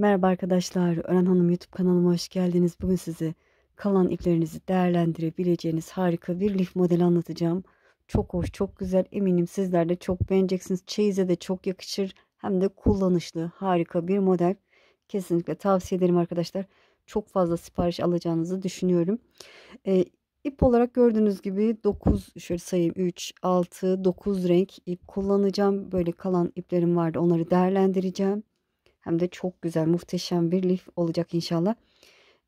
Merhaba arkadaşlar, Ören Hanım YouTube kanalıma hoş geldiniz. Bugün size kalan iplerinizi değerlendirebileceğiniz harika bir lif modeli anlatacağım. Çok hoş, çok güzel. Eminim sizler de çok beğeneceksiniz. Çeyize de çok yakışır. Hem de kullanışlı, harika bir model. Kesinlikle tavsiye ederim arkadaşlar. Çok fazla sipariş alacağınızı düşünüyorum. Ee, ip olarak gördüğünüz gibi 9, şöyle sayayım, 3, 6, 9 renk ip kullanacağım. Böyle kalan iplerim vardı. Onları değerlendireceğim. Hem de çok güzel, muhteşem bir lif olacak inşallah.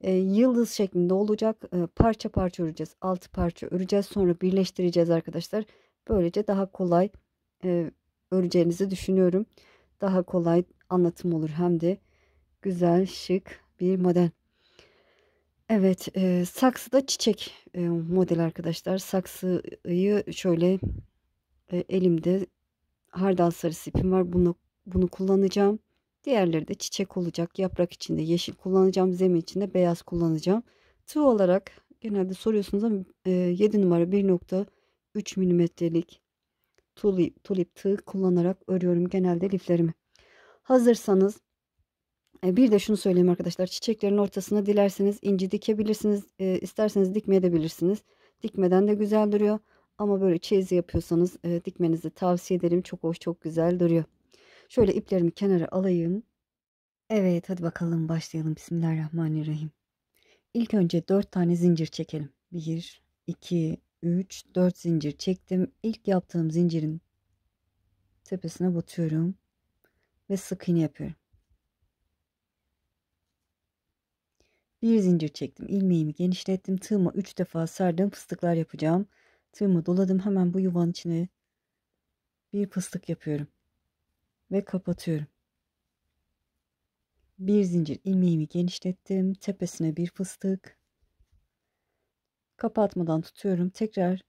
Yıldız şeklinde olacak. Parça parça öreceğiz. 6 parça öreceğiz. Sonra birleştireceğiz arkadaşlar. Böylece daha kolay öreceğinizi düşünüyorum. Daha kolay anlatım olur. Hem de güzel, şık bir model. Evet, saksıda çiçek model arkadaşlar. Saksıyı şöyle elimde hardal sarısı ipim var. Bunu kullanacağım. Diğerleri de çiçek olacak. Yaprak içinde yeşil kullanacağım. Zemin içinde beyaz kullanacağım. Tığ olarak genelde soruyorsunuz ama 7 numara 1,3 milimetrelik tulip tığ kullanarak örüyorum genelde liflerimi. Hazırsanız bir de şunu söyleyeyim arkadaşlar. Çiçeklerin ortasına dilerseniz inci dikebilirsiniz. İsterseniz dikmeyebilirsiniz. Dikmeden de güzel duruyor. Ama böyle çeyiz yapıyorsanız dikmenizi tavsiye ederim. Çok hoş, çok güzel duruyor. Şöyle iplerimi kenara alayım. Evet, hadi bakalım başlayalım. Bismillahirrahmanirrahim. İlk önce 4 tane zincir çekelim. Bir, 2, 3, 4 zincir çektim. İlk yaptığım zincirin tepesine batıyorum ve sık iğne yapıyorum. Bir zincir çektim. İlmeğimi genişlettim. Tığıma 3 defa sardım. Fıstıklar yapacağım. Tığımı doladım. Hemen bu yuvanın içine bir fıstık yapıyorum ve kapatıyorum. Bir zincir ilmeğimi genişlettim. Tepesine bir fıstık. Kapatmadan tutuyorum. Tekrar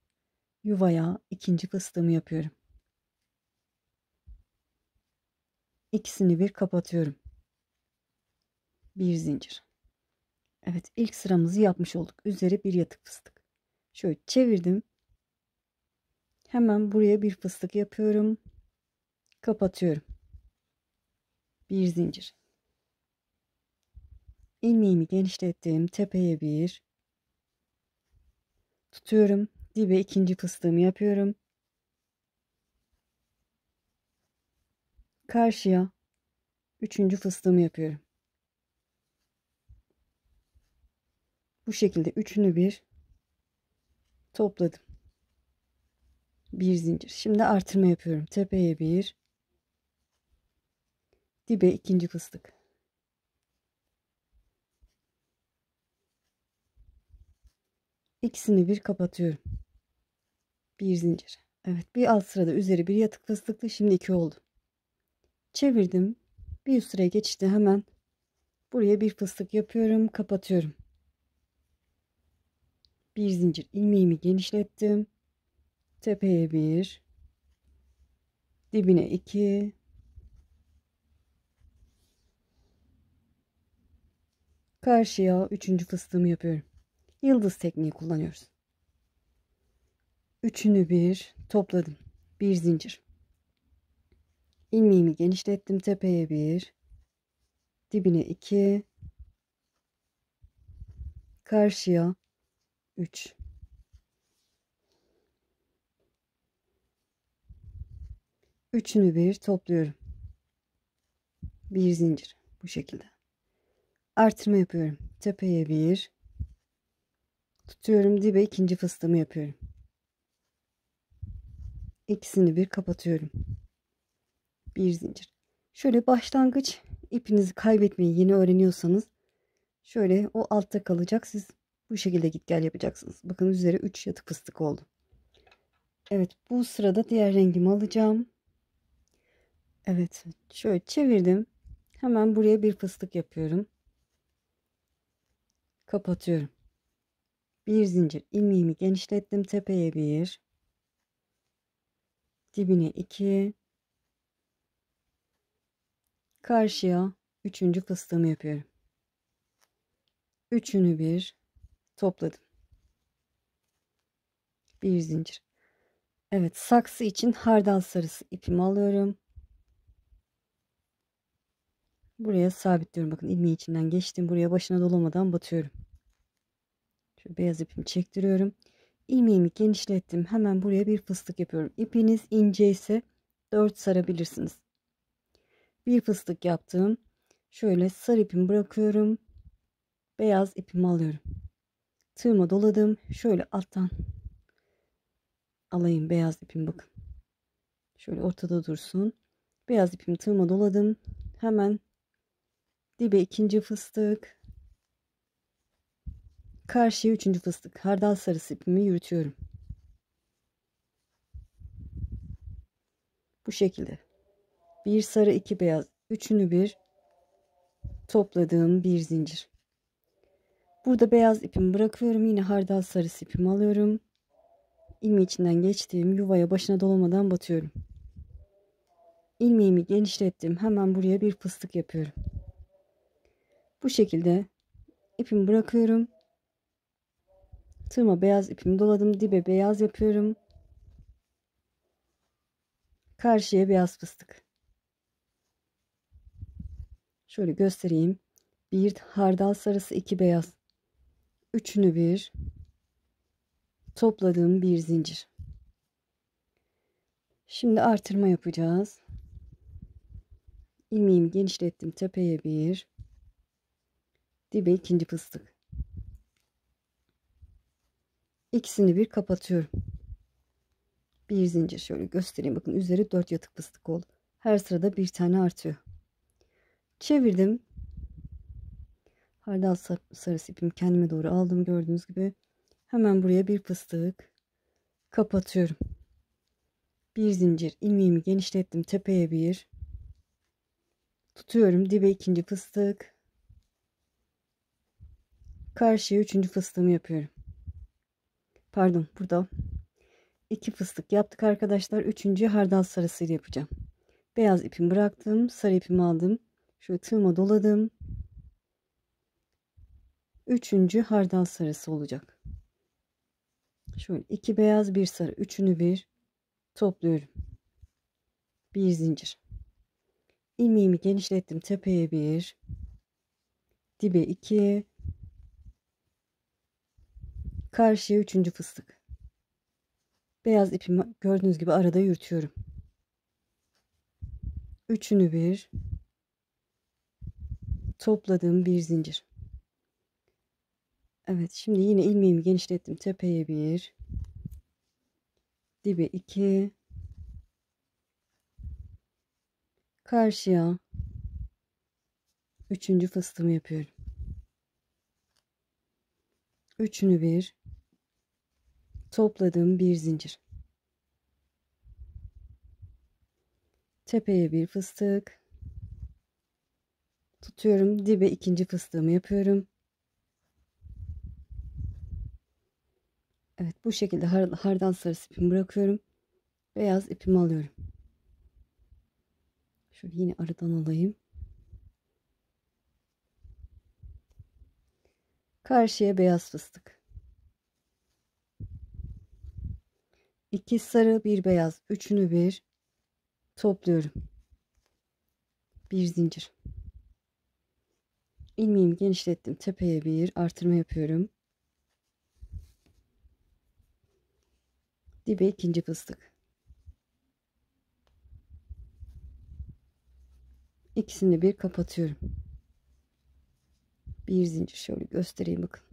yuvaya ikinci fıstığımı yapıyorum. İkisini bir kapatıyorum. Bir zincir. Evet, ilk sıramızı yapmış olduk. Üzeri bir yatık fıstık. Şöyle çevirdim. Hemen buraya bir fıstık yapıyorum. Kapatıyorum. Bir zincir. İlmeğimi genişlettim. Tepeye bir tutuyorum. Dibe ikinci fıstığımı yapıyorum. Karşıya üçüncü fıstığımı yapıyorum. Bu şekilde üçünü bir topladım. Bir zincir. Şimdi artırma yapıyorum. Tepeye bir, dibe ikinci fıstık. İkisini bir kapatıyorum. Bir zincir. Evet, bir alt sırada üzeri bir yatık fıstıklı. Şimdi iki oldu. Çevirdim. Bir üst sıraya geçti. Hemen buraya bir fıstık yapıyorum. Kapatıyorum. Bir zincir ilmeğimi genişlettim. Tepeye bir, dibine iki, karşıya üçüncü fıstığımı yapıyorum. Yıldız tekniği kullanıyoruz. Üçünü bir topladım. Bir zincir. İlmeğimi genişlettim. Tepeye bir, dibine iki, karşıya 3. Üçünü bir topluyorum. Bir zincir. Bu şekilde. Artırma yapıyorum. Tepeye bir tutuyorum. Dibe ikinci fıstığımı yapıyorum. İkisini bir kapatıyorum. Bir zincir. Şöyle başlangıç ipinizi kaybetmeyi yeni öğreniyorsanız şöyle o altta kalacak. Siz bu şekilde git gel yapacaksınız. Bakın üzeri 3 yatık fıstık oldu. Evet, bu sırada diğer rengimi alacağım. Evet, şöyle çevirdim. Hemen buraya bir fıstık yapıyorum. Kapatıyorum. Bir zincir ilmeğimi genişlettim. Tepeye bir, dibine iki, karşıya üçüncü fıstığımı yapıyorum. Üçünü bir topladım. Bir zincir. Evet, saksı için hardal sarısı ipimi alıyorum. Buraya sabitliyorum. Bakın ilmeği içinden geçtim. Buraya başına dolamadan batıyorum. Şöyle beyaz ipimi çektiriyorum. İlmeğimi genişlettim. Hemen buraya bir fıstık yapıyorum. İpiniz ince ise 4 sarabilirsiniz. Bir fıstık yaptım. Şöyle sarı ipimi bırakıyorum. Beyaz ipimi alıyorum. Tığıma doladım. Şöyle alttan alayım beyaz ipimi, bakın. Şöyle ortada dursun. Beyaz ipimi tığıma doladım. Hemen dibe ikinci fıstık. Karşıya üçüncü fıstık. Hardal sarısı ipimi yürütüyorum. Bu şekilde. Bir sarı iki beyaz. Üçünü bir topladığım bir zincir. Burada beyaz ipimi bırakıyorum. Yine hardal sarısı ipimi alıyorum. İlmeği içinden geçtiğim yuvaya başına dolamadan batıyorum. İlmeğimi genişlettim. Hemen buraya bir fıstık yapıyorum. Bu şekilde ipimi bırakıyorum. Tığıma beyaz ipimi doladım. Dibe beyaz yapıyorum. Karşıya beyaz fıstık. Şöyle göstereyim. Bir hardal sarısı iki beyaz. Üçünü bir topladığım bir zincir. Şimdi artırma yapacağız. İlmeğimi genişlettim. Tepeye bir, dibe ikinci fıstık. İkisini bir kapatıyorum. Bir zincir şöyle göstereyim. Bakın üzeri 4 yatık fıstık oldu. Her sırada bir tane artıyor. Çevirdim. Hardal sarısı ipimi kendime doğru aldım. Gördüğünüz gibi hemen buraya bir fıstık kapatıyorum. Bir zincir, ilmeğimi genişlettim. Tepeye bir tutuyorum. Dibe ikinci fıstık. Karşıya üçüncü fıstığımı yapıyorum. Pardon, burada iki fıstık yaptık arkadaşlar. Üçüncü hardal sarısıyla yapacağım. Beyaz ipimi bıraktım. Sarı ipimi aldım. Şöyle tığıma doladım. Üçüncü hardal sarısı olacak. Şöyle iki beyaz bir sarı. Üçünü bir topluyorum. Bir zincir. İlmeğimi genişlettim. Tepeye bir. Dibe iki. Karşıya üçüncü fıstık. Beyaz ipimi gördüğünüz gibi arada yürütüyorum. Üçünü bir topladığım bir zincir. Evet, şimdi yine ilmeğimi genişlettim. Tepeye bir, dibe iki, karşıya üçüncü fıstığımı yapıyorum. Üçünü bir topladığım bir zincir. Tepeye bir fıstık tutuyorum. Dibe ikinci fıstığımı yapıyorum. Evet, bu şekilde hardal sarısı ipimi bırakıyorum. Beyaz ipimi alıyorum. Şöyle yine aradan alayım. Karşıya beyaz fıstık. 2 sarı bir beyaz. Üçünü bir topluyorum. Bir zincir. İlmeğimi genişlettim. Tepeye bir artırma yapıyorum. Dibe ikinci fıstık. İkisini bir kapatıyorum. Bir zincir şöyle göstereyim, bakın.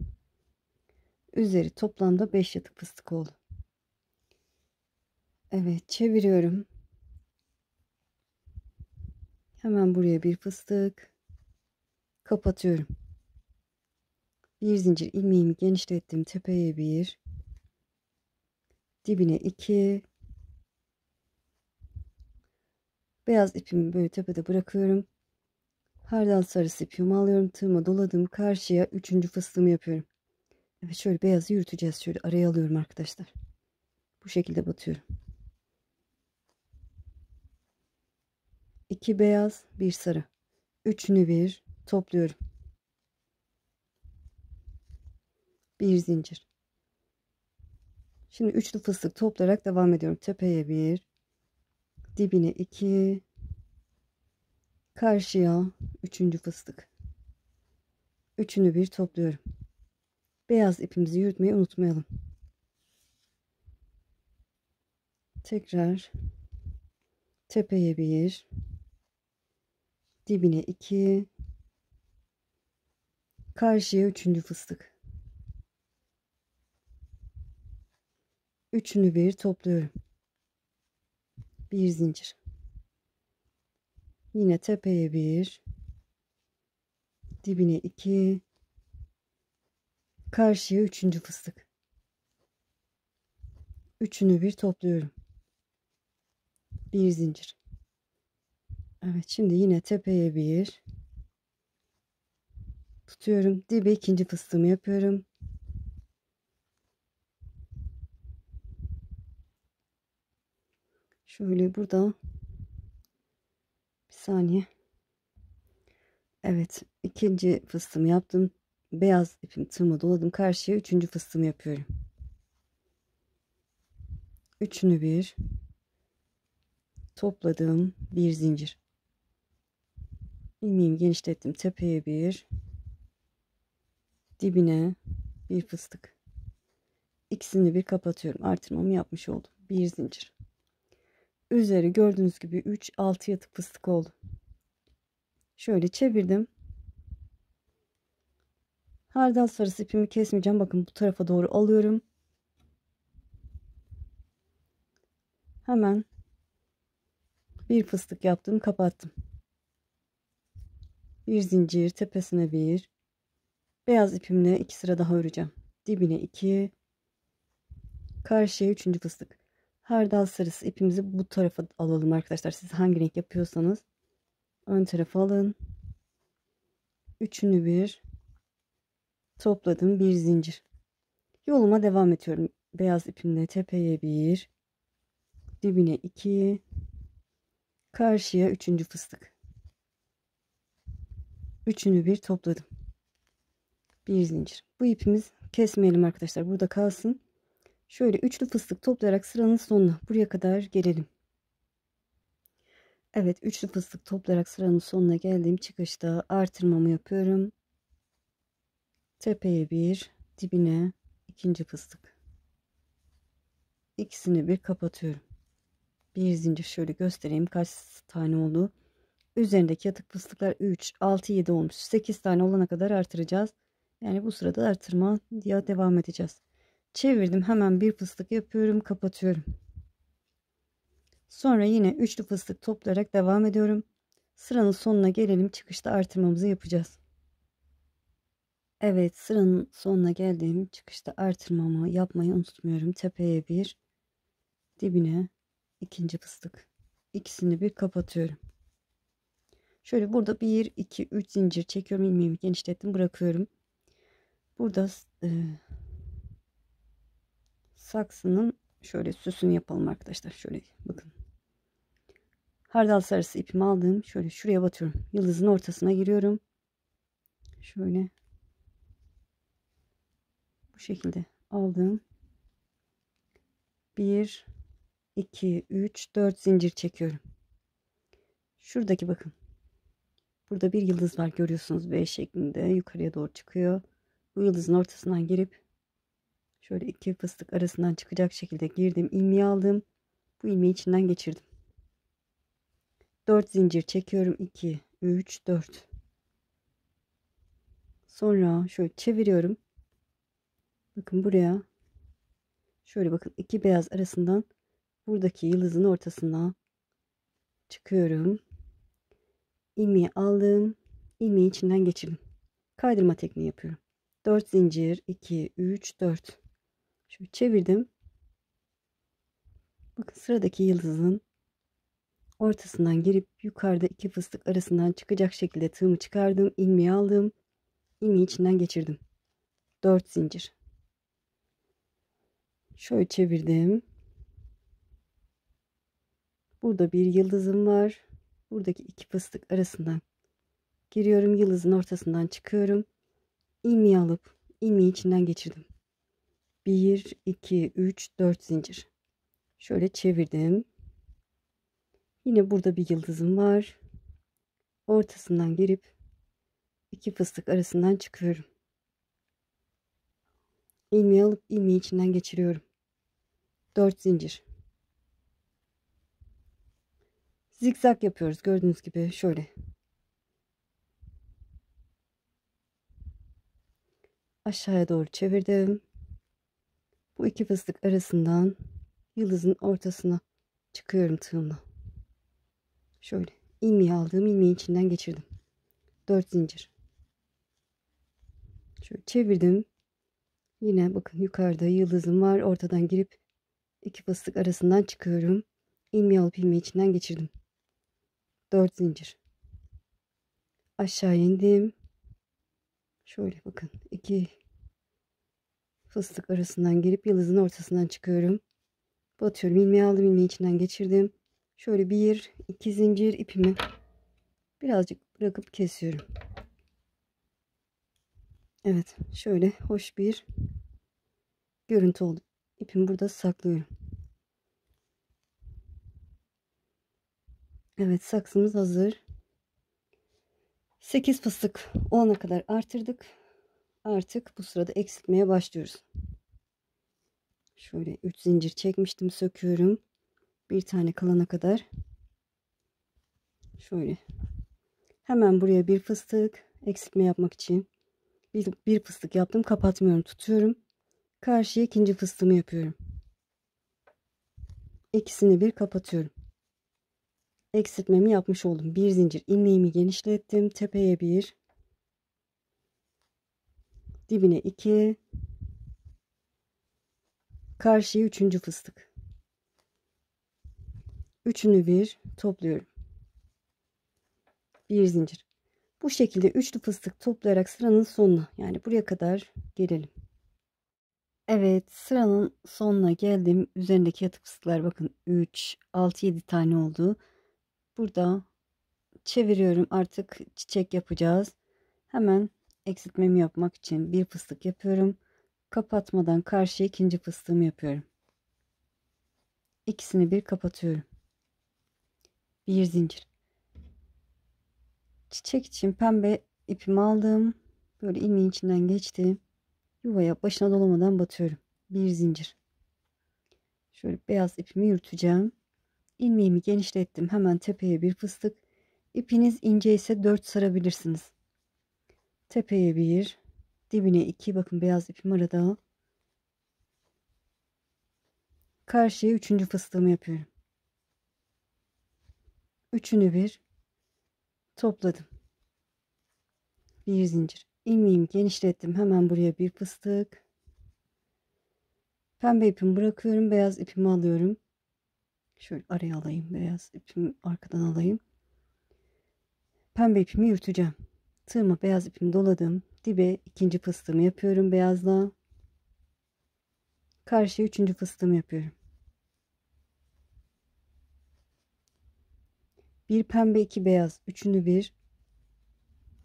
Üzeri toplamda 5 yatık fıstık oldu. Evet, çeviriyorum. Hemen buraya bir fıstık kapatıyorum. Bir zincir ilmeğimi genişlettim. Tepeye bir, dibine iki, beyaz ipimi böyle tepede bırakıyorum. Hardal sarısı ipimi alıyorum. Tığıma doladım. Karşıya üçüncü fıstığımı yapıyorum. Evet, şöyle beyazı yürüteceğiz. Şöyle araya alıyorum arkadaşlar. Bu şekilde batıyorum. 2 beyaz bir sarı. Üçünü bir topluyorum. Bir zincir. Şimdi üçlü fıstık toplayarak devam ediyorum. Tepeye bir, dibine iki, Karşıya üçüncü fıstık. Üçünü bir topluyorum. Beyaz ipimizi yürütmeyi unutmayalım. Tekrar tepeye bir, dibine iki, karşıya üçüncü fıstık. Üçünü bir topluyorum. Bir zincir. Yine tepeye bir, dibine iki, karşıya üçüncü fıstık. Üçünü bir topluyorum. Bir zincir. Evet, şimdi yine tepeye bir tutuyorum. Dibe ikinci fıstığımı yapıyorum. Şöyle burada bir saniye. Evet, ikinci fıstığımı yaptım. Beyaz ipim tığıma doladım. Karşıya üçüncü fıstığımı yapıyorum. Üçünü bir topladım. Bir zincir. İlmeğimi genişlettim. Tepeye bir, dibine bir fıstık. İkisini bir kapatıyorum. Artırmamı yapmış oldum. Bir zincir. Üzeri gördüğünüz gibi 3 6 yatık fıstık oldu. Şöyle çevirdim. Hardal sarısı ipimi kesmeyeceğim. Bakın bu tarafa doğru alıyorum. Hemen bir fıstık yaptım, kapattım. Bir zincir, tepesine bir. Beyaz ipimle 2 sıra daha öreceğim. Dibine 2, karşıya üçüncü fıstık. Hardal sarısı ipimizi bu tarafa alalım arkadaşlar. Siz hangi renk yapıyorsanız ön tarafa alın. Üçünü bir topladım, bir zincir. Yoluma devam ediyorum. Beyaz ipimle tepeye bir, dibine 2, karşıya üçüncü fıstık. Üçünü bir topladım. Bir zincir. Bu ipimiz kesmeyelim arkadaşlar. Burada kalsın. Şöyle üçlü fıstık toplayarak sıranın sonuna buraya kadar gelelim. Evet, üçlü fıstık toplayarak sıranın sonuna geldiğim çıkışta artırmamı yapıyorum. Tepeye bir, dibine ikinci fıstık. İkisini bir kapatıyorum. Bir zincir, şöyle göstereyim kaç tane oldu. Üzerindeki yatık fıstıklar 3, 6, 7 olmuş. 8 tane olana kadar artıracağız. Yani bu sırada artırma diye devam edeceğiz. Çevirdim, hemen bir fıstık yapıyorum, kapatıyorum. Sonra yine üçlü fıstık toplayarak devam ediyorum. Sıranın sonuna gelelim. Çıkışta artırmamızı yapacağız. Evet, sıranın sonuna geldim. Çıkışta artırmamı yapmayı unutmuyorum. Tepeye bir, dibine ikinci fıstık. İkisini bir kapatıyorum. Şöyle burada 1 2 3 zincir çekiyorum. İlmeğimi genişlettim, bırakıyorum. Burada saksının şöyle süsünü yapalım arkadaşlar. Şöyle bakın. Hardal sarısı ipimi aldım. Şöyle şuraya batıyorum. Yıldızın ortasına giriyorum. Şöyle bu şekilde aldım. 1 2 3 4 zincir çekiyorum. Şuradaki bakın. Burada bir yıldız var, görüyorsunuz. V şeklinde yukarıya doğru çıkıyor. Bu yıldızın ortasından girip şöyle iki fıstık arasından çıkacak şekilde girdim. İlmeği aldım. Bu ilmeği içinden geçirdim. 4 zincir çekiyorum. 2 3 4. Sonra şöyle çeviriyorum. Bakın buraya. Şöyle bakın, iki beyaz arasından buradaki yıldızın ortasına çıkıyorum. İlmeği aldım. İlmeği içinden geçirdim. Kaydırma tekniği yapıyorum. 4 zincir, 2 3 4. Şöyle çevirdim. Bakın sıradaki yıldızın ortasından girip yukarıda iki fıstık arasından çıkacak şekilde tığımı çıkardım. İlmeği aldım. İlmeği içinden geçirdim. 4 zincir. Şöyle çevirdim. Burada bir yıldızım var. Buradaki iki fıstık arasından giriyorum. Yıldızın ortasından çıkıyorum. İlmeği alıp ilmeği içinden geçirdim. 1 2 3 4 zincir. Şöyle çevirdim. Yine burada bir yıldızım var. ortasından girip 2 fıstık arasından çıkıyorum. İlmeği alıp ilmeği içinden geçiriyorum. 4 zincir. Zikzak yapıyoruz gördüğünüz gibi şöyle. Aşağıya doğru çevirdim. Bu 2 fıstık arasından yıldızın ortasına çıkıyorum tığımla. Şöyle ilmeği aldım, ilmeği içinden geçirdim. 4 zincir. Şöyle çevirdim. Yine bakın yukarıda yıldızım var. Ortadan girip 2 fıstık arasından çıkıyorum. İlmeği alıp ilmeği içinden geçirdim. 4 zincir. Aşağı indim. Şöyle bakın 2 fıstık arasından girip yıldızın ortasından çıkıyorum. Batıyorum, ilmeği aldım, ilmeği içinden geçirdim. Şöyle 1-2 zincir ipimi birazcık bırakıp kesiyorum. Evet, şöyle hoş bir görüntü oldu. İpimi burada saklıyorum. Evet, saksımız hazır. 8 fıstık olana kadar artırdık. Artık bu sırada eksiltmeye başlıyoruz. Şöyle 3 zincir çekmiştim, söküyorum. Bir tane kalana kadar. Şöyle. Hemen buraya bir fıstık eksiltme yapmak için bir fıstık yaptım. Kapatmıyorum, tutuyorum. Karşıya ikinci fıstığımı yapıyorum. İkisini bir kapatıyorum. Eksiltmemi yapmış oldum. Bir zincir ilmeğimi genişlettim. Tepeye bir, dibine 2, karşıya üçüncü fıstık. Üçünü bir topluyorum. Bir zincir. Bu şekilde üçlü fıstık toplayarak sıranın sonuna, yani buraya kadar gelelim. Evet, sıranın sonuna geldim. Üzerindeki yatık fıstıklar bakın 3, 6, 7 tane oldu. Burada çeviriyorum, artık çiçek yapacağız. Hemen eksiltmemi yapmak için bir fıstık yapıyorum. Kapatmadan karşıya ikinci fıstığımı yapıyorum. İkisini bir kapatıyorum. Bir zincir. Çiçek için pembe ipimi aldım. Böyle ilmeğin içinden geçtim. Yuvaya başına dolamadan batıyorum. Bir zincir. Şöyle beyaz ipimi yürüteceğim. İlmeğimi genişlettim. Hemen tepeye bir fıstık. İpiniz ince ise 4 sarabilirsiniz. Tepeye bir, dibine 2. Bakın beyaz ipim arada. Karşıya üçüncü fıstığımı yapıyorum. Üçünü bir topladım. Bir zincir. İlmeğimi genişlettim. Hemen buraya bir fıstık. Pembe ipimi bırakıyorum. Beyaz ipimi alıyorum. Şöyle araya alayım. Beyaz ipimi arkadan alayım. Pembe ipimi yürüteceğim. Tığıma beyaz ipimi doladım. Dibe ikinci fıstığımı yapıyorum beyazla. Karşıya üçüncü fıstığımı yapıyorum. Bir pembe, iki beyaz. Üçünü bir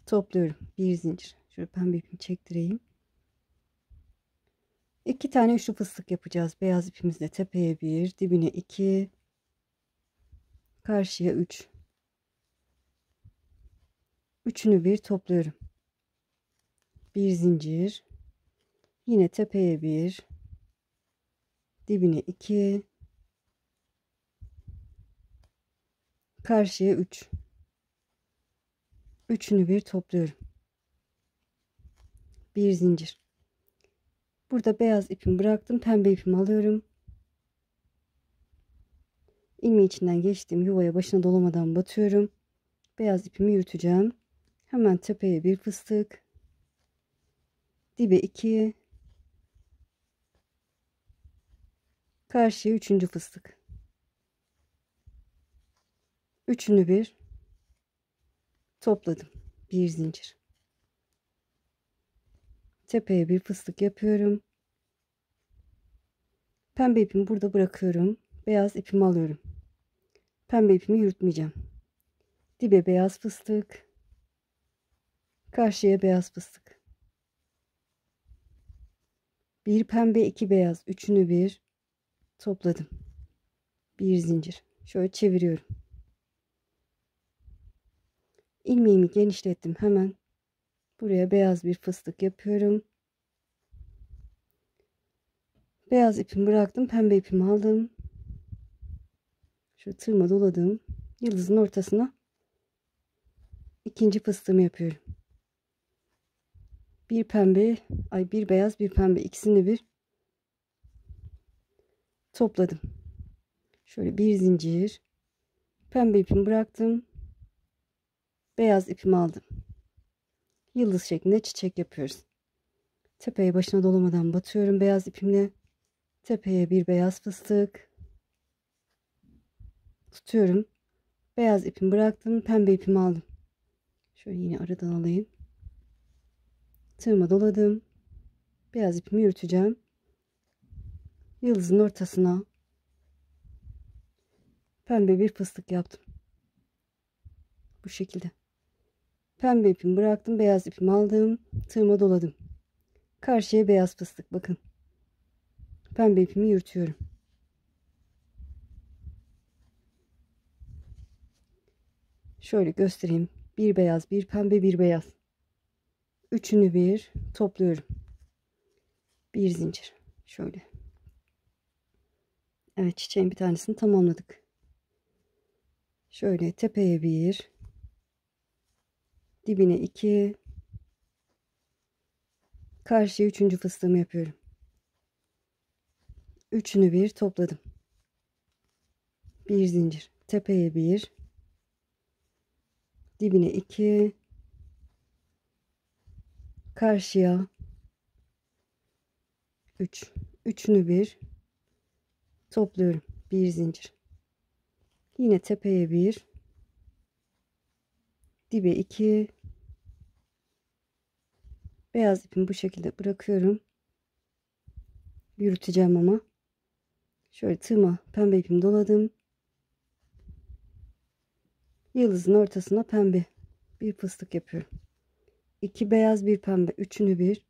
topluyorum. Bir zincir. Şöyle pembe ipimi çektireyim. 2 tane üçlü fıstık yapacağız. Beyaz ipimizle tepeye bir, dibine 2, karşıya 3. Üçünü bir topluyorum. Bir zincir. Yine tepeye bir, dibine 2, karşıya 3. Üçünü bir topluyorum. Bir zincir. Burada beyaz ipimi bıraktım. Pembe ipimi alıyorum. İlmeği içinden geçtim. Yuvaya başına dolamadan batıyorum. Beyaz ipimi yürüteceğim. Hemen tepeye bir fıstık. Dibe 2. Karşıya üçüncü fıstık. Üçünü bir topladım. Bir zincir. Tepeye bir fıstık yapıyorum. Pembe ipimi burada bırakıyorum. Beyaz ipimi alıyorum. Pembe ipimi yürütmeyeceğim. Dibe beyaz fıstık. Karşıya beyaz fıstık. Bir pembe, iki beyaz. Üçünü bir topladım. Bir zincir. Şöyle çeviriyorum. ilmeğimi genişlettim. Hemen buraya beyaz bir fıstık yapıyorum. Beyaz ipimi bıraktım. Pembe ipimi aldım. Şu tığıma doladım. Yıldızın ortasına ikinci fıstığımı yapıyorum. Bir pembe, bir beyaz, bir pembe, ikisini bir topladım. Şöyle bir zincir, pembe ipimi bıraktım. Beyaz ipimi aldım. Yıldız şeklinde çiçek yapıyoruz. Tepeye başına dolamadan batıyorum beyaz ipimle. Tepeye bir beyaz fıstık tutuyorum. Beyaz ipimi bıraktım. Pembe ipimi aldım. Şöyle yine aradan alayım. Tığıma doladım. Beyaz ipimi yürüteceğim. Yıldızın ortasına pembe bir fıstık yaptım. Bu şekilde. Pembe ipimi bıraktım. Beyaz ipimi aldım. Tığıma doladım. Karşıya beyaz fıstık. Bakın. Pembe ipimi yürütüyorum. Şöyle göstereyim. Bir beyaz, bir pembe, bir beyaz. Üçünü bir topluyorum. Bir zincir. Şöyle. Evet, çiçeğin bir tanesini tamamladık. Şöyle tepeye bir, dibine iki, karşıya üçüncü fıstığımı yapıyorum. Üçünü bir topladım. Bir zincir. Tepeye bir, dibine iki, karşıya üç. Üçünü bir topluyorum. Bir zincir. Yine tepeye bir, dibe iki. Beyaz ipimi bu şekilde bırakıyorum. Yürüteceğim ama. Şöyle tığıma pembe ipimi doladım. Yıldızın ortasına pembe bir fıstık yapıyorum. 2 beyaz, bir pembe. Üçünü bir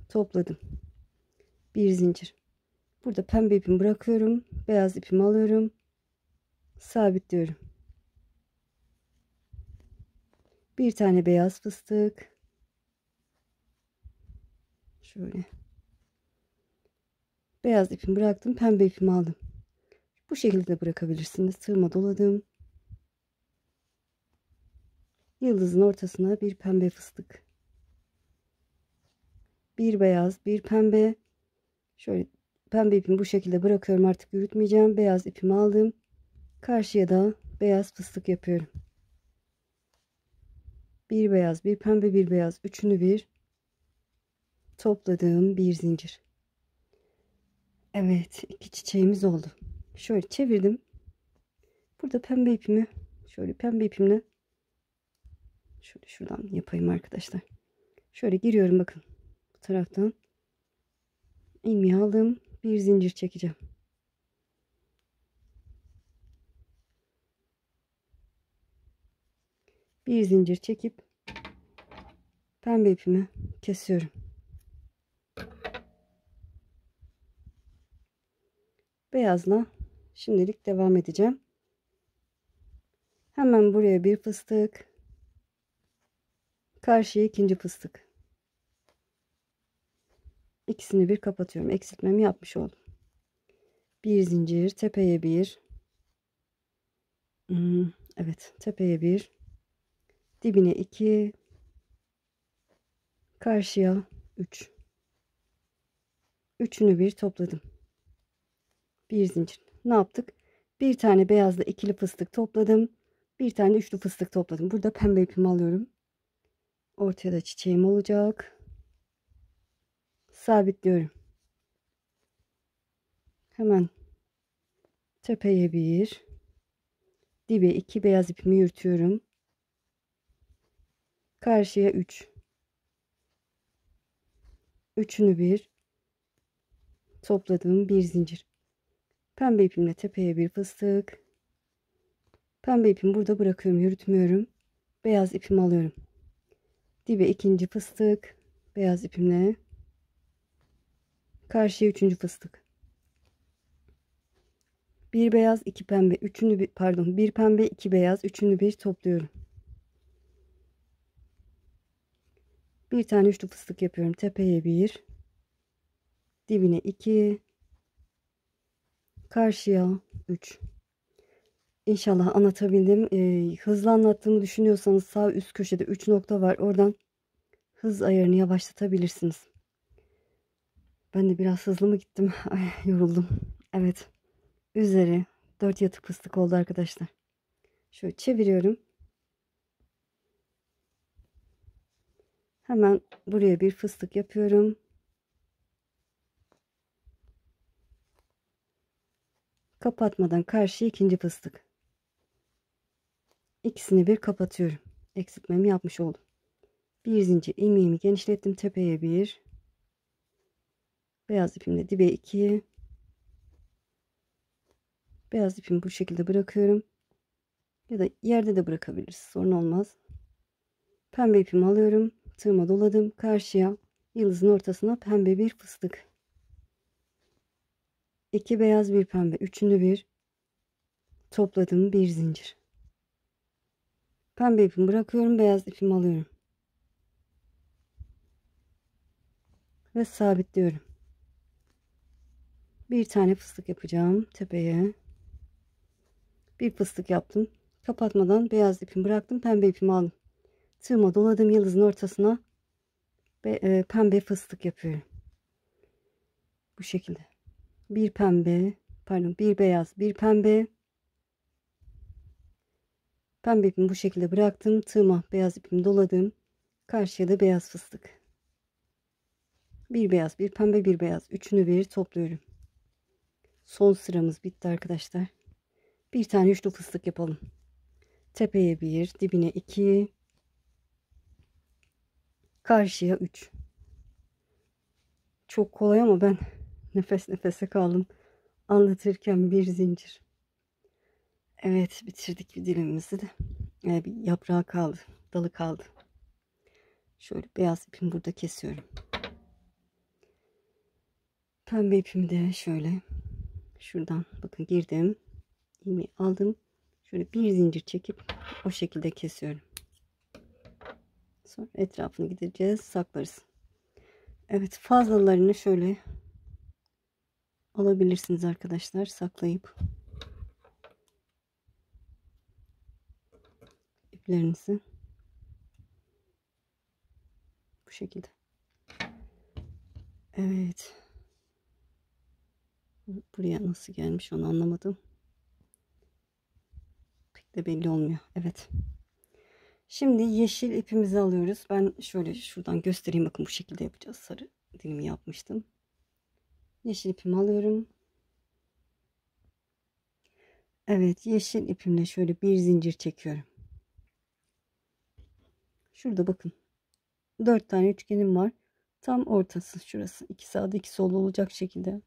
topladım. Bir zincir. Burada pembe ipimi bırakıyorum. Beyaz ipimi alıyorum. Sabitliyorum. Bir tane beyaz fıstık. Şöyle. Beyaz ipimi bıraktım. Pembe ipimi aldım. Bu şekilde bırakabilirsiniz. Tığıma doladım. Yıldızın ortasına bir pembe fıstık. Bir beyaz, bir pembe. Şöyle pembe ipimi bu şekilde bırakıyorum. Artık yürütmeyeceğim. Beyaz ipimi aldım. Karşıya da beyaz fıstık yapıyorum. Bir beyaz, bir pembe, bir beyaz. Üçünü bir topladığım bir zincir. Evet, iki çiçeğimiz oldu. Şöyle çevirdim. Burada pembe ipimi şöyle pembe ipimle şöyle şuradan yapayım arkadaşlar. Şöyle giriyorum bakın. Bu taraftan ilmeği aldım. Bir zincir çekeceğim. Bir zincir çekip pembe ipimi kesiyorum. Beyazla şimdilik devam edeceğim. Hemen buraya bir fıstık. Karşıya ikinci fıstık. İkisini bir kapatıyorum. Eksiltmemi yapmış oldum. Bir zincir, tepeye bir. Evet, tepeye bir. Dibine iki. Karşıya üç. Üçünü bir topladım. Bir zincir. Ne yaptık? Bir tane beyazla ikili fıstık topladım. Bir tane üçlü fıstık topladım. Burada pembe ipimi alıyorum. Ortaya da çiçeğim olacak. Sabitliyorum. Hemen tepeye bir, dibe iki beyaz ipimi yürütüyorum. Karşıya üç. Üçünü bir topladım. Bir zincir. Pembe ipimle tepeye bir fıstık. Pembe ipimi burada bırakıyorum. Yürütmüyorum. Beyaz ipimi alıyorum. Dibe ikinci fıstık. Beyaz ipimle. Karşıya üçüncü fıstık. Bir beyaz, iki pembe, üçünü bir, pardon, bir pembe, iki beyaz, üçünü bir topluyorum. Bir tane üçlü fıstık yapıyorum. Tepeye 1, dibine 2, karşıya 3. İnşallah anlatabildim. Hızlı anlattığımı düşünüyorsanız sağ üst köşede 3 nokta var. Oradan hız ayarını yavaşlatabilirsiniz. Ben de biraz hızlı mı gittim? Ay, yoruldum. Evet. Üzeri 4 yatık fıstık oldu arkadaşlar. Şöyle çeviriyorum. Hemen buraya bir fıstık yapıyorum. Kapatmadan karşıya ikinci fıstık. İkisini bir kapatıyorum. Eksiltmemi yapmış oldum. Bir zincir ilmeğimi genişlettim. Tepeye 1. Beyaz ipimle dibe 2. Beyaz ipimi bu şekilde bırakıyorum. Ya da yerde de bırakabiliriz. Sorun olmaz. Pembe ipimi alıyorum. Tığıma doladım. Karşıya yıldızın ortasına pembe bir fıstık. 2 beyaz bir pembe. Üçünü bir topladım. Bir zincir. Pembe ipimi bırakıyorum. Beyaz ipimi alıyorum. Ve sabitliyorum. Bir tane fıstık yapacağım. Tepeye. Bir fıstık yaptım. Kapatmadan beyaz ipimi bıraktım. Pembe ipimi aldım. Tığıma doladım. Yıldızın ortasına pembe fıstık yapıyorum. Bu şekilde. Bir pembe, pardon, bir beyaz, bir pembe. Pembe ipimi bu şekilde bıraktım. Tığıma beyaz ipimi doladım. Karşıya da beyaz fıstık. Bir beyaz, bir pembe, bir beyaz. Üçünü bir topluyorum. Son sıramız bitti arkadaşlar. Bir tane üçlü fıstık yapalım. Tepeye 1, dibine 2, karşıya 3. Çok kolay ama ben nefes nefese kaldım. Anlatırken bir zincir. Evet, bitirdik bir dilimimizi de. Bir yaprağı kaldı. Dalı kaldı. Şöyle beyaz ipimi burada kesiyorum. Pembe ipimi de şöyle şuradan bakın girdim. İlmeği aldım. Şöyle bir zincir çekip o şekilde kesiyorum. Sonra etrafını gideceğiz, saklarız. Evet, fazlalarını şöyle alabilirsiniz arkadaşlar, saklayıp iplerinizi bu şekilde. Evet. Buraya nasıl gelmiş onu anlamadım. Pek de belli olmuyor. Evet. Şimdi yeşil ipimizi alıyoruz. Ben şöyle şuradan göstereyim. Bakın bu şekilde yapacağız. Sarı dilimi yapmıştım. Yeşil ipimi alıyorum. Evet, yeşil ipimle şöyle bir zincir çekiyorum. Şurada bakın. 4 tane üçgenim var. Tam ortası şurası. 2 sağda 2 solda olacak şekilde.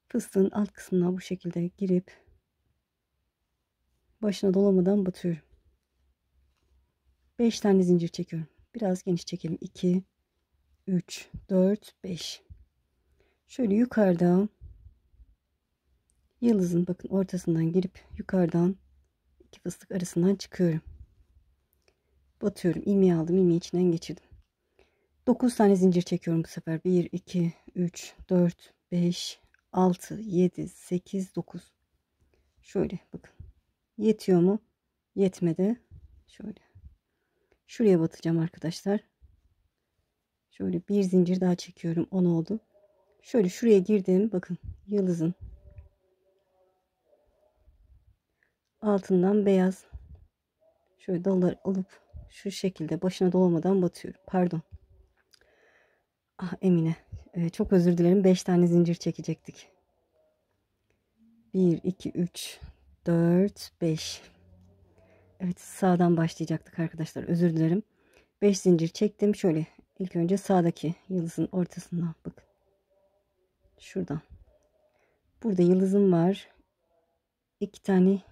Fıstığın alt kısmına bu şekilde girip başına dolamadan batıyorum. 5 tane zincir çekiyorum. Biraz geniş çekelim. 2, 3, 4, 5. Şöyle yukarıdan yıldızın bakın ortasından girip yukarıdan iki fıstık arasından çıkıyorum. Batıyorum. İlmeği aldım. İlmeği içinden geçirdim. 9 tane zincir çekiyorum bu sefer. 1, 2, 3, 4, 5, 6, 7, 8, 9. Şöyle bakın. Yetiyor mu? Yetmedi. Şöyle. Şuraya batacağım arkadaşlar. Şöyle bir zincir daha çekiyorum. 10 oldu. Şöyle şuraya girdim. Bakın yıldızın altından beyaz şöyle dallar alıp şu şekilde başına dolamadan batıyorum. Pardon. Ah Emine. Çok özür dilerim. 5 tane zincir çekecektik. 1, 2, 3, 4, 5. Evet, sağdan başlayacaktık arkadaşlar. Özür dilerim. 5 zincir çektim. Şöyle ilk önce sağdaki yıldızın ortasından bakın. Şuradan. Burada yıldızım var. 2 tane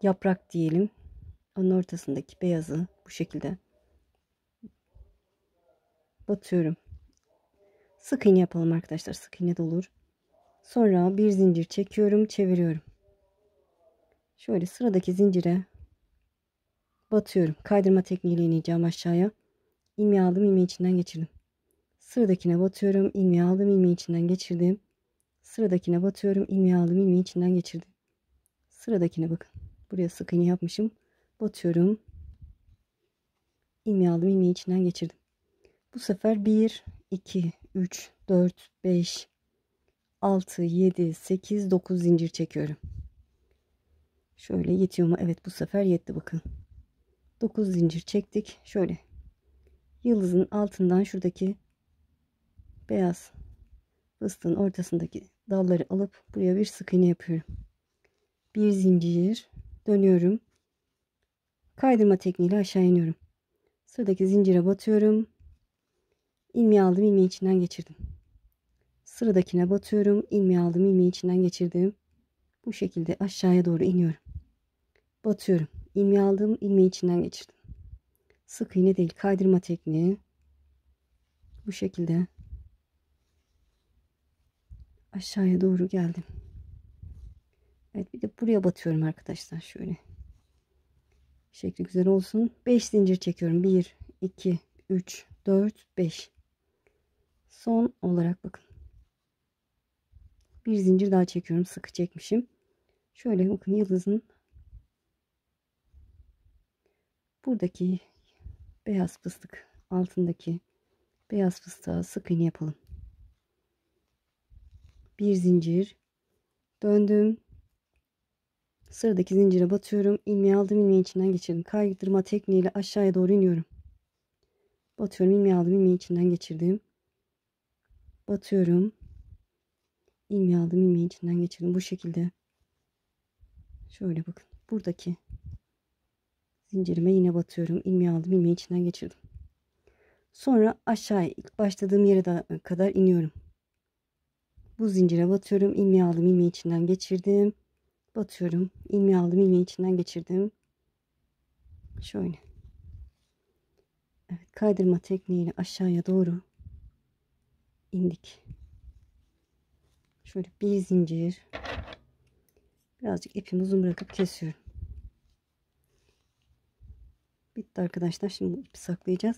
yaprak diyelim. Onun ortasındaki beyazı bu şekilde batıyorum. Sık iğne yapalım arkadaşlar. Sık iğne de olur. Sonra bir zincir çekiyorum, çeviriyorum. Şöyle sıradaki zincire batıyorum. Kaydırma tekniğiyle ineceğim aşağıya. ilmeği aldım, ilmeği içinden geçirdim. Sıradakine batıyorum, ilmeği aldım, ilmeği içinden geçirdim. Sıradakine batıyorum, ilmeği aldım, ilmeği içinden geçirdim. Sıradakine bakın. Buraya sık iğne yapmışım. Batıyorum. İlmeği aldım, ilmeği içinden geçirdim. Bu sefer 1, 2, 3, 4, 5, 6, 7, 8, 9 zincir çekiyorum. Şöyle yetiyor mu? Evet, bu sefer yetti bakın. 9 zincir çektik. Şöyle yıldızın altından şuradaki beyaz fıstığın ortasındaki dalları alıp buraya bir sık iğne yapıyorum. Bir zincir dönüyorum. Kaydırma tekniğiyle aşağı iniyorum. Sıradaki zincire batıyorum. İlmeği aldım, ilmeği içinden geçirdim. Sıradakine batıyorum, ilmeği aldım, ilmeği içinden geçirdim. Bu şekilde aşağıya doğru iniyorum. Batıyorum, ilmeği aldım, ilmeği içinden geçirdim. Sık iğne değil, kaydırma tekniği. Bu şekilde aşağıya doğru geldim. Evet, bir de buraya batıyorum arkadaşlar, şöyle. Şekli güzel olsun. 5 zincir çekiyorum. 1, 2, 3, 4, 5. Son olarak bakın. Bir zincir daha çekiyorum. Sıkı çekmişim. Şöyle bakın, yıldızın buradaki beyaz fıstık altındaki beyaz fıstığa sık iğne yapalım. Bir zincir döndüm. Sıradaki zincire batıyorum. İlmeği aldım, ilmeği içinden geçirdim. Kaydırma tekniğiyle aşağıya doğru iniyorum. Batıyorum, ilmeği aldım, ilmeği içinden geçirdim. Batıyorum. İlmeği aldım, ilmeği içinden geçirdim. Bu şekilde. Şöyle bakın. Buradaki zincirime yine batıyorum. İlmeği aldım, ilmeği içinden geçirdim. Sonra aşağıya ilk başladığım yere kadar iniyorum. Bu zincire batıyorum. İlmeği aldım, ilmeği içinden geçirdim. Batıyorum. İlmeği aldım, ilmeği içinden geçirdim. Şöyle. Evet, kaydırma tekniğiyle aşağıya doğru indik. Şöyle bir zincir. Birazcık ipimi uzun bırakıp kesiyorum. Bitti arkadaşlar. Şimdi bu ipi saklayacağız.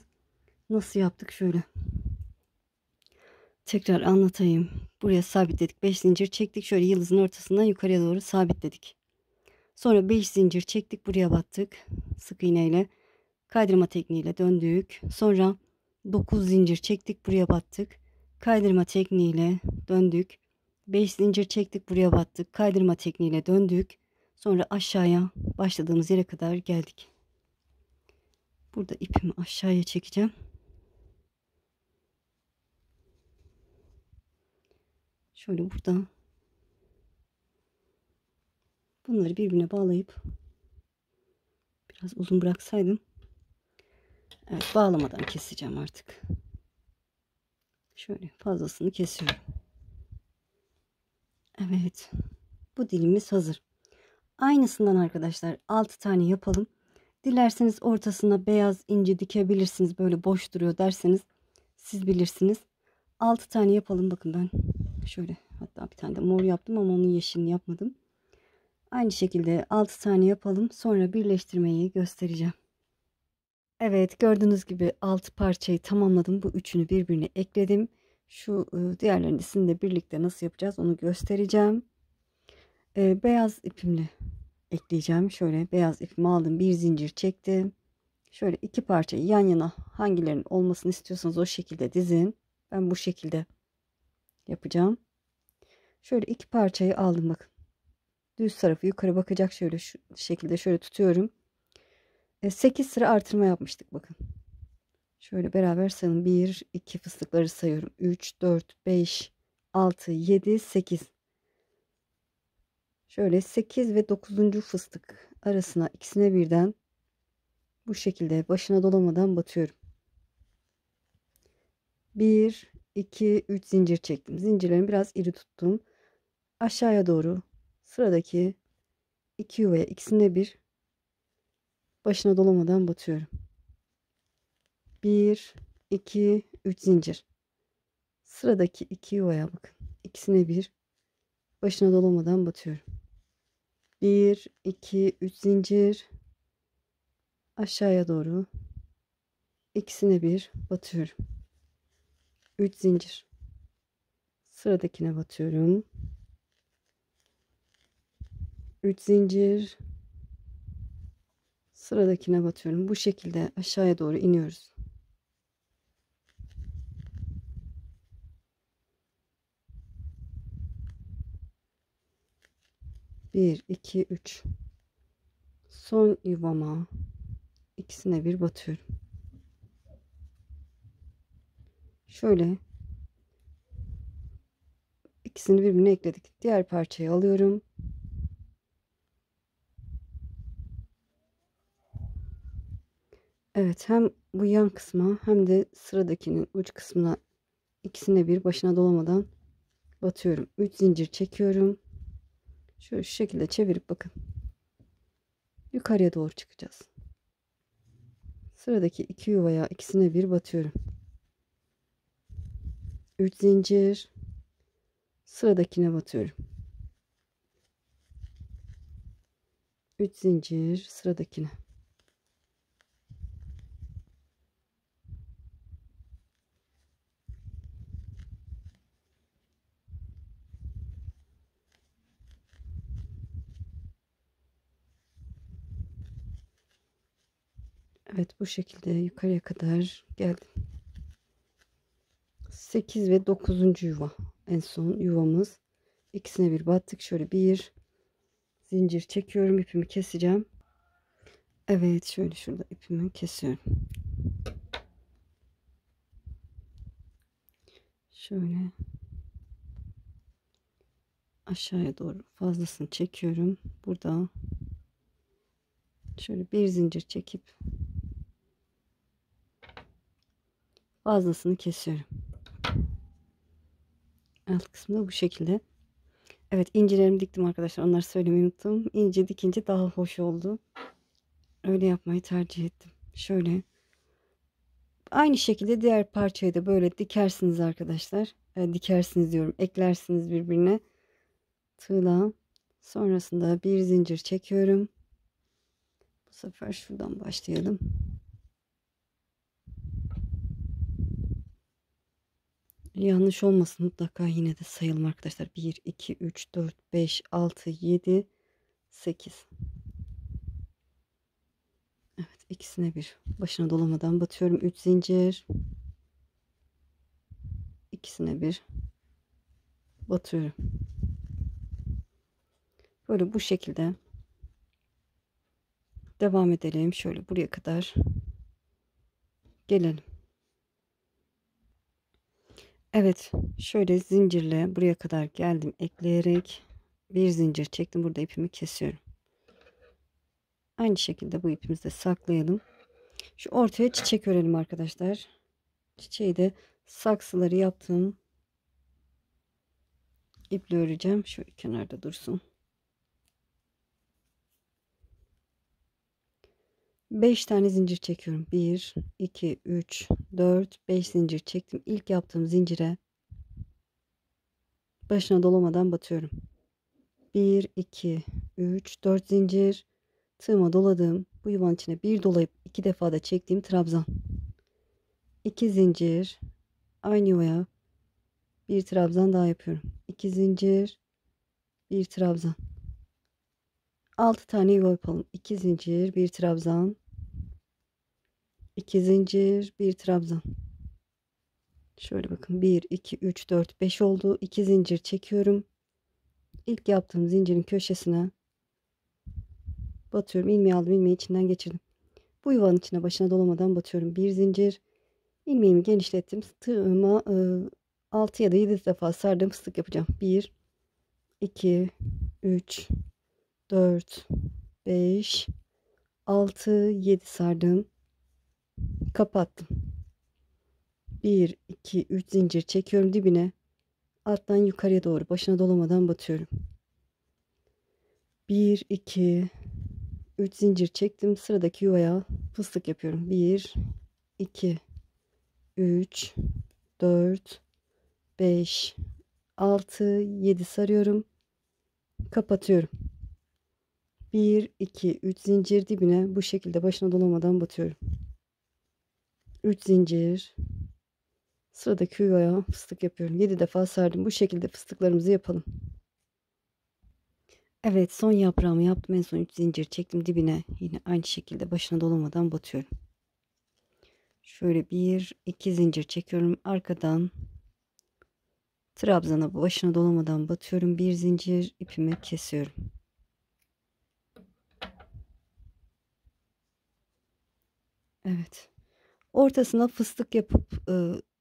Nasıl yaptık? Şöyle. Tekrar anlatayım. Buraya sabitledik. 5 zincir çektik. Şöyle yıldızın ortasından yukarıya doğru sabitledik. Sonra 5 zincir çektik. Buraya battık. Sık iğneyle kaydırma tekniğiyle döndük. Sonra 9 zincir çektik. Buraya battık. Kaydırma tekniğiyle döndük. 5 zincir çektik. Buraya battık. Kaydırma tekniğiyle döndük. Sonra aşağıya başladığımız yere kadar geldik. Burada ipimi aşağıya çekeceğim. Şöyle burada bunları birbirine bağlayıp biraz uzun bıraksaydım. Evet, bağlamadan keseceğim artık. Şöyle fazlasını kesiyorum. Evet. Bu dilimiz hazır. Aynısından arkadaşlar 6 tane yapalım. Dilerseniz ortasına beyaz inci dikebilirsiniz. Böyle boş duruyor derseniz siz bilirsiniz. 6 tane yapalım. Bakın ben şöyle, hatta bir tane de mor yaptım ama onun yeşilini yapmadım. Aynı şekilde 6 tane yapalım. Sonra birleştirmeyi göstereceğim. Evet, gördüğünüz gibi 6 parçayı tamamladım. Bu üçünü birbirine ekledim. Şu diğerlerini sizinle birlikte nasıl yapacağız onu göstereceğim. Beyaz ipimle ekleyeceğim. Şöyle beyaz ipimi aldım. Bir zincir çektim. Şöyle iki parçayı yan yana hangilerinin olmasını istiyorsanız o şekilde dizin. Ben bu şekilde yapacağım. Şöyle iki parçayı aldım bakın. Düz tarafı yukarı bakacak, şöyle şu şekilde şöyle tutuyorum. 8 sıra artırma yapmıştık bakın. Şöyle beraber sayalım. 1, 2 fıstıkları sayıyorum. 3, 4, 5, 6, 7, 8. Şöyle 8 ve 9. fıstık arasına ikisine birden bu şekilde başına dolamadan batıyorum. 1, 2, 3 zincir çektim. Zincirlerimi biraz iri tuttum. Aşağıya doğru sıradaki 2 yuvaya ikisine bir başına dolamadan batıyorum. 1, 2, 3 zincir. Sıradaki 2 yuvaya bakın. İkisine bir başına dolamadan batıyorum. 1, 2, 3 zincir. Aşağıya doğru ikisine bir batıyorum. 3 zincir. Sıradakine batıyorum. 3 zincir. Sıradakine batıyorum. Bu şekilde aşağıya doğru iniyoruz. Bir, iki, üç. Son yuvama ikisine bir batıyorum. Şöyle ikisini birbirine ekledik. Diğer parçayı alıyorum. Evet, hem bu yan kısma hem de sıradakinin uç kısmına ikisine bir başına dolamadan batıyorum. 3 zincir çekiyorum. Şöyle şu şekilde çevirip bakın. Yukarıya doğru çıkacağız. Sıradaki iki yuvaya ikisine bir batıyorum. 3 zincir. Sıradakine batıyorum. 3 zincir sıradakine. Evet, bu şekilde yukarıya kadar geldim. 8 ve 9. yuva. En son yuvamız. İkisine bir battık. Şöyle bir zincir çekiyorum. İpimi keseceğim. Evet, şöyle şurada ipimi kesiyorum. Şöyle aşağıya doğru fazlasını çekiyorum. Burada şöyle bir zincir çekip fazlasını kesiyorum. Alt kısmı bu şekilde. Evet, incilerimi diktim arkadaşlar. Onları söylemeyi unuttum. İnce dikince daha hoş oldu. Öyle yapmayı tercih ettim. Şöyle aynı şekilde diğer parçayı da böyle dikersiniz arkadaşlar. Dikersiniz diyorum. Eklersiniz birbirine. Tığla. Sonrasında bir zincir çekiyorum. Bu sefer şuradan başlayalım. Yanlış olmasın, mutlaka yine de sayalım arkadaşlar. 1, 2, 3, 4, 5, 6, 7, 8. Evet, ikisine bir başına dolamadan batıyorum. 3 zincir. İkisine bir batıyorum. Böyle bu şekilde devam edelim. Şöyle buraya kadar gelelim. Evet, şöyle zincirle buraya kadar geldim, ekleyerek bir zincir çektim. Burada ipimi kesiyorum. Aynı şekilde bu ipimizi de saklayalım. Şu ortaya çiçek örelim arkadaşlar. Çiçeği de saksıları yaptığım iple öreceğim. Şöyle kenarda dursun. 5 tane zincir çekiyorum. 1, 2, 3, 4, 5 zincir çektim. İlk yaptığım zincire başına dolamadan batıyorum. 1, 2, 3, 4 zincir. Tığıma doladım. Bu yuvanın içine bir dolayıp iki defa da çektiğim trabzan. 2 zincir. Aynı yuvaya bir trabzan daha yapıyorum. 2 zincir, bir trabzan. 6 tane yuva yapalım. 2 zincir, bir trabzan. 2 zincir, bir trabzan. Şöyle bakın, 1 2 3 4 5 oldu. 2 zincir çekiyorum. İlk yaptığım zincirin köşesine batıyorum. İlmeği aldım, ilmeği içinden geçirdim. Bu yuvanın içine başına dolamadan batıyorum. Bir zincir, ilmeğimi genişlettim. Tığıma 6 ya da 7 defa sardım, fıstık yapacağım. 1 2 3 4 5 6 7 sardım, kapattım. 1 2 3 zincir çekiyorum dibine, alttan yukarıya doğru başına dolamadan batıyorum. 1 2 3 zincir çektim, sıradaki yuvaya fıstık yapıyorum. 1 2 3 4 5 6 7 sarıyorum, kapatıyorum. 1 2 3 zincir dibine bu şekilde başına dolamadan batıyorum. 3 zincir. Sıradaki yuvaya fıstık yapıyorum. 7 defa sardım. Bu şekilde fıstıklarımızı yapalım. Evet, son yaprağımı yaptım. En son 3 zincir çektim dibine. Yine aynı şekilde başına dolamadan batıyorum. Şöyle 1-2 zincir çekiyorum. Arkadan trabzana başına dolamadan batıyorum. 1 zincir ipimi kesiyorum. Evet. Ortasına fıstık yapıp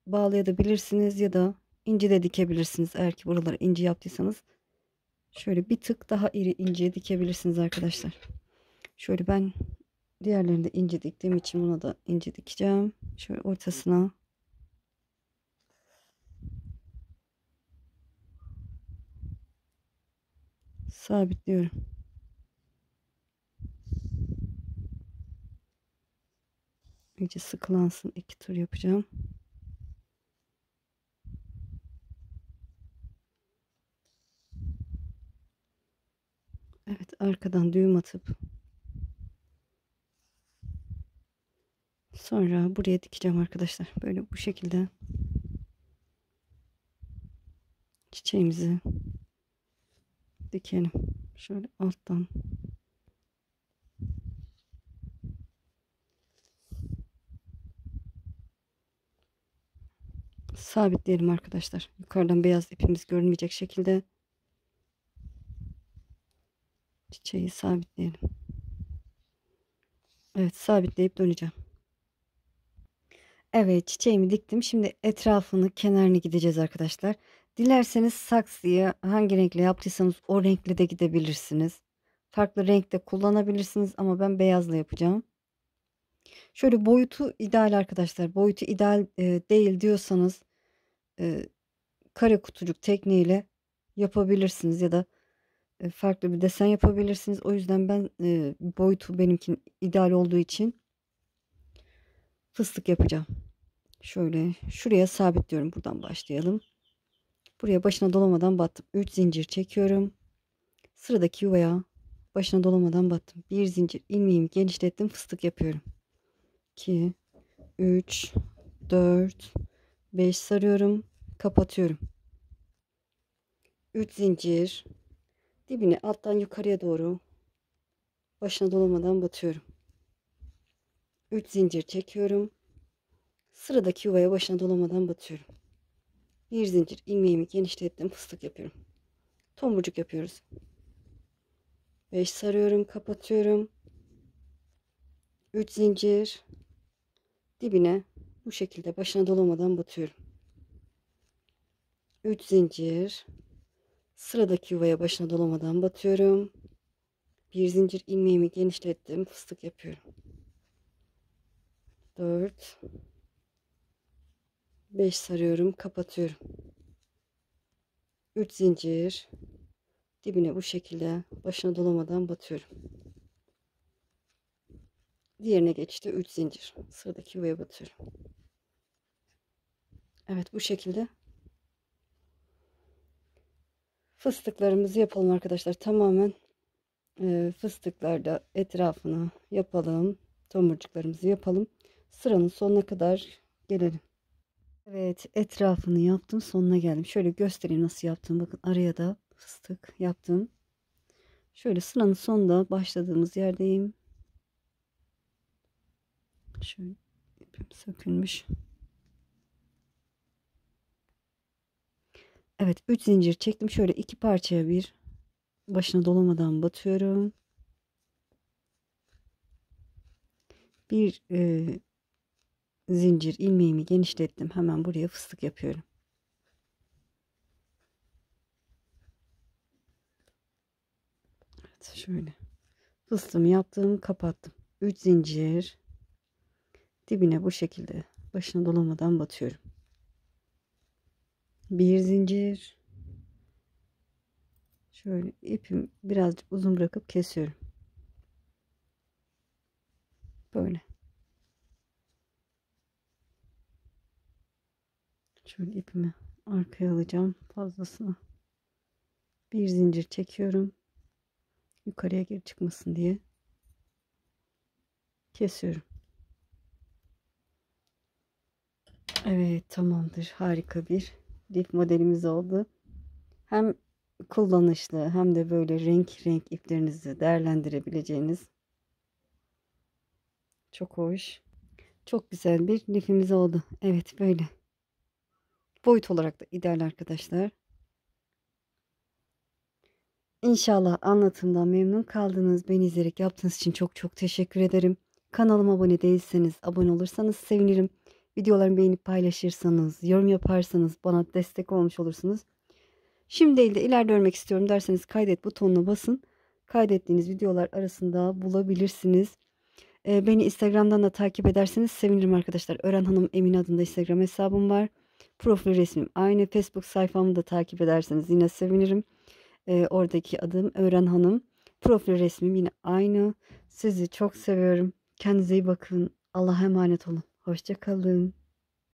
bağlayabilirsiniz ya da inci de dikebilirsiniz. Eğer ki buraları inci yaptıysanız şöyle bir tık daha iri inciye dikebilirsiniz arkadaşlar. Şöyle ben diğerlerinde inci diktiğim için buna da inci dikeceğim. Şöyle ortasına sabitliyorum. İyice sıkılansın. 2 tur yapacağım. Evet, arkadan düğüm atıp sonra buraya dikeceğim arkadaşlar. Böyle bu şekilde çiçeğimizi dikelim. Şöyle alttan sabitleyelim arkadaşlar. Yukarıdan beyaz ipimiz görünmeyecek şekilde çiçeği sabitleyelim. Evet, sabitleyip döneceğim. Evet, çiçeğimi diktim. Şimdi etrafını, kenarını gideceğiz arkadaşlar. Dilerseniz saksıyı hangi renkle yaptıysanız o renkle de gidebilirsiniz. Farklı renkte kullanabilirsiniz ama ben beyazla yapacağım. Şöyle boyutu ideal arkadaşlar. Boyutu ideal değil diyorsanız e, kare kutucuk tekniğiyle yapabilirsiniz ya da farklı bir desen yapabilirsiniz. O yüzden ben boyutu benimkin ideal olduğu için fıstık yapacağım. Şöyle şuraya sabitliyorum. Buradan başlayalım. Buraya başına dolamadan battım. 3 zincir çekiyorum. Sıradaki yuvaya başına dolamadan battım. 1 zincir ilmeğimi genişlettim. Fıstık yapıyorum. 2, 3, 4, 5 sarıyorum. Kapatıyorum. 3 zincir. Dibine alttan yukarıya doğru başına dolamadan batıyorum. 3 zincir çekiyorum. Sıradaki yuvaya başına dolamadan batıyorum. 1 zincir ilmeğimi genişlettim. Fıstık yapıyorum. Tomurcuk yapıyoruz. 5 sarıyorum. Kapatıyorum. 3 zincir. Dibine bu şekilde başına dolamadan batıyorum. 3 zincir. Sıradaki yuvaya başına dolamadan batıyorum. 1 zincir ilmeğimi genişlettim. Fıstık yapıyorum. 4, 5 sarıyorum. Kapatıyorum. 3 zincir. Dibine bu şekilde başına dolamadan batıyorum. Diğerine geçti. 3 zincir. Sıradaki yuvaya batıyorum. Evet, bu şekilde fıstıklarımızı yapalım arkadaşlar. Tamamen fıstıklarda etrafını yapalım. Tomurcuklarımızı yapalım. Sıranın sonuna kadar gelelim. Evet, etrafını yaptım. Sonuna geldim. Şöyle göstereyim nasıl yaptım. Bakın araya da fıstık yaptım. Şöyle sıranın sonunda başladığımız yerdeyim. Şöyle ipim sökülmüş. Evet, 3 zincir çektim. Şöyle iki parçaya bir başına dolamadan batıyorum. Bir zincir ilmeğimi genişlettim. Hemen buraya fıstık yapıyorum. Evet, şöyle fıstığımı yaptım, kapattım. 3 zincir dibine bu şekilde başına dolamadan batıyorum. Bir zincir, şöyle ipim birazcık uzun bırakıp kesiyorum. Böyle. Şöyle ipimi arkaya alacağım fazlasını. Bir zincir çekiyorum. Yukarıya geri çıkmasın diye kesiyorum. Evet, tamamdır. Harika bir lif modelimiz oldu. Hem kullanışlı hem de böyle renk renk iplerinizi değerlendirebileceğiniz çok hoş, çok güzel bir lifimiz oldu. Evet, böyle. Boyut olarak da ideal arkadaşlar. İnşallah anlatımdan memnun kaldınız. Beni izleyerek yaptığınız için çok çok teşekkür ederim. Kanalıma abone değilseniz abone olursanız sevinirim. Videolarımı beğenip paylaşırsanız, yorum yaparsanız bana destek olmuş olursunuz. Şimdi değil de ileride örmek istiyorum derseniz kaydet butonuna basın. Kaydettiğiniz videolar arasında bulabilirsiniz. Beni Instagram'dan da takip ederseniz sevinirim arkadaşlar. Ören Hanım Emin adında Instagram hesabım var. Profil resmim aynı. Facebook sayfamı da takip ederseniz yine sevinirim. Oradaki adım Ören Hanım. Profil resmim yine aynı. Sizi çok seviyorum. Kendinize iyi bakın. Allah'a emanet olun. Hoşça kalın.